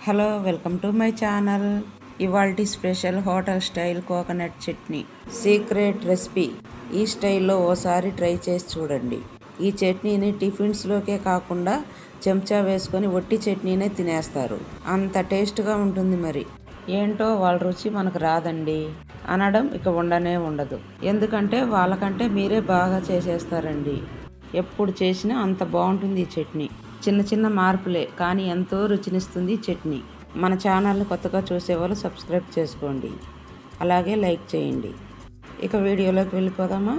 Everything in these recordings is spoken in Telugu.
Hello, welcome to my channel. ఇవాల్టి special hotel style coconut chutney secret recipe. ఈ స్టైల్లో ఓసారి ట్రై చేసి చూడండి. ఈ చట్నీని టిఫిన్స్లోకే కాకుండా చెంచా వేసుకొని వట్టి చట్నీనే తినేస్తారు. అంత టేస్ట్గా ఉంటుంది. మరి ఏంటో వాళ్ళ రుచి మనకు రాదండి అనడం ఇక ఉండనే ఉండదు. ఎందుకంటే వాళ్ళకంటే మీరే బాగా చేసేస్తారండి. ఎప్పుడు చేసినా అంత బాగుంటుంది ఈ చట్నీ. చిన్న చిన్న మార్పులే కానీ ఎంతో రుచినిస్తుంది చట్నీ. మన ఛానల్ని కొత్తగా చూసేవాళ్ళు సబ్స్క్రైబ్ చేసుకోండి, అలాగే లైక్ చేయండి. ఇక వీడియోలోకి వెళ్ళిపోదామా?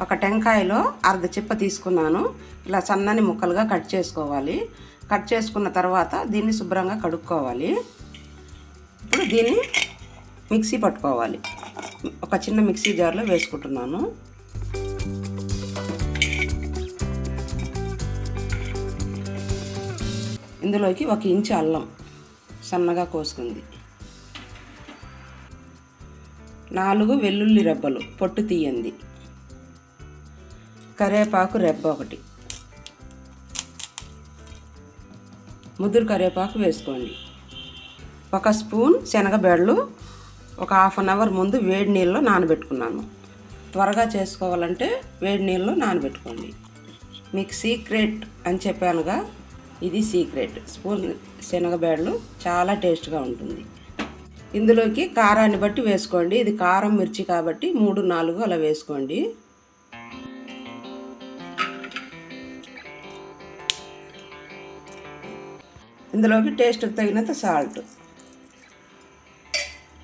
ఒక టెంకాయలో అర్ధ చిప్ప తీసుకున్నాను. ఇలా సన్నని ముక్కలుగా కట్ చేసుకోవాలి. కట్ చేసుకున్న తర్వాత దీన్ని శుభ్రంగా కడుక్కోవాలి. ఇప్పుడు దీన్ని మిక్సీ పట్టుకోవాలి. ఒక చిన్న మిక్సీ జార్లో వేసుకుంటున్నాను. ఇందులోకి 1 ఇంచు అల్లం సన్నగా కోసుకుంది, 4 వెల్లుల్లి రెబ్బలు పొట్టు తీయండి, కరివేపాకు రెబ్బ 1, ముదురు కరివేపాకు వేసుకోండి. 1 స్పూన్ శనగబెడలు ఒక హాఫ్ అన్ అవర్ ముందు వేడి నీళ్ళలో నానబెట్టుకున్నాను. త్వరగా చేసుకోవాలంటే వేడి నీళ్ళలో నానబెట్టుకోండి. మీకు సీక్రెట్ అని చెప్పానుగా, ఇది సీక్రెట్. స్పూన్ శనగబెడలు చాలా టేస్ట్గా ఉంటుంది. ఇందులోకి కారాన్ని బట్టి వేసుకోండి. ఇది కారం మిర్చి కాబట్టి 3-4 అలా వేసుకోండి. ఇందులోకి టేస్ట్కి తగినంత సాల్ట్.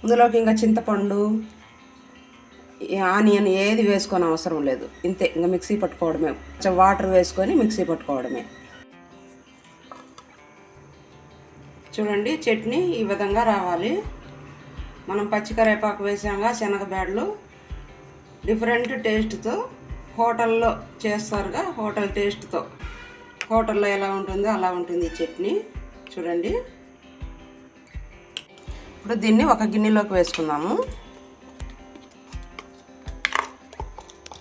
ఇందులోకి ఇంకా చింతపండు, ఆనియన్ ఏది వేసుకొని అవసరం లేదు. ఇంతే, ఇంకా మిక్సీ పట్టుకోవడమే. వాటర్ వేసుకొని మిక్సీ పట్టుకోవడమే. చూడండి, చట్నీ ఈ విధంగా రావాలి. మనం పచ్చికరేపాకు వేసాంగా, శనగబెడలు డిఫరెంట్ టేస్ట్తో హోటల్లో చేస్తారుగా, హోటల్ టేస్ట్తో హోటల్లో ఎలా ఉంటుందో అలా ఉంటుంది ఈ చట్నీ. చూడండి, ఇప్పుడు దీన్ని ఒక గిన్నెలోకి వేసుకుందాము.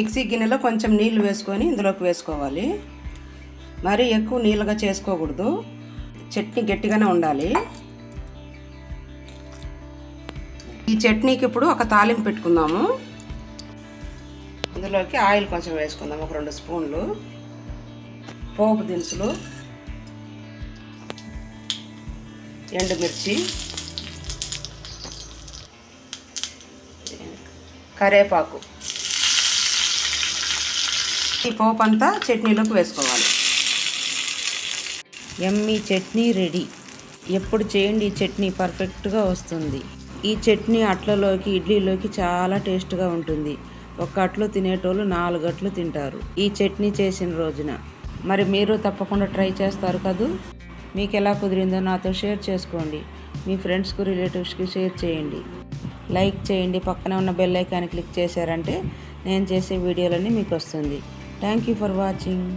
మిక్సీ గిన్నెలో కొంచెం నీళ్ళు వేసుకొని ఇందులోకి వేసుకోవాలి. మరీ ఎక్కువ నీళ్ళగా చేసుకోకూడదు, చట్నీ గట్టిగానే ఉండాలి. ఈ చట్నీకి ఇప్పుడు ఒక తాలింపు పెట్టుకుందాము. ఇందులోకి ఆయిల్ కొంచెం వేసుకుందాం, ఒక 2 స్పూన్లు. పోపు దినుసులు, ఎండుమిర్చి, కరివేపాకు. ఈ పోపు అంతా చట్నీలోకి వేసుకోవాలి. యమ్మీ చట్నీ రెడీ. ఎప్పుడు చేయండి, ఈ చట్నీ పర్ఫెక్ట్గా వస్తుంది. ఈ చట్నీ అట్లలోకి, ఇడ్లీలోకి చాలా టేస్ట్గా ఉంటుంది. 1 అట్లు తినేటోళ్ళు 4 అట్లు తింటారు ఈ చట్నీ చేసిన రోజున. మరి మీరు తప్పకుండా ట్రై చేస్తారు కదూ. మీకు ఎలా కుదిరిందో నాతో షేర్ చేసుకోండి. మీ ఫ్రెండ్స్కు, రిలేటివ్స్కి షేర్ చేయండి, లైక్ చేయండి. పక్కనే ఉన్న బెల్ ఐకాన్ని క్లిక్ చేశారంటే నేను చేసే వీడియోలన్నీ మీకు వస్తుంది. Thank you for watching.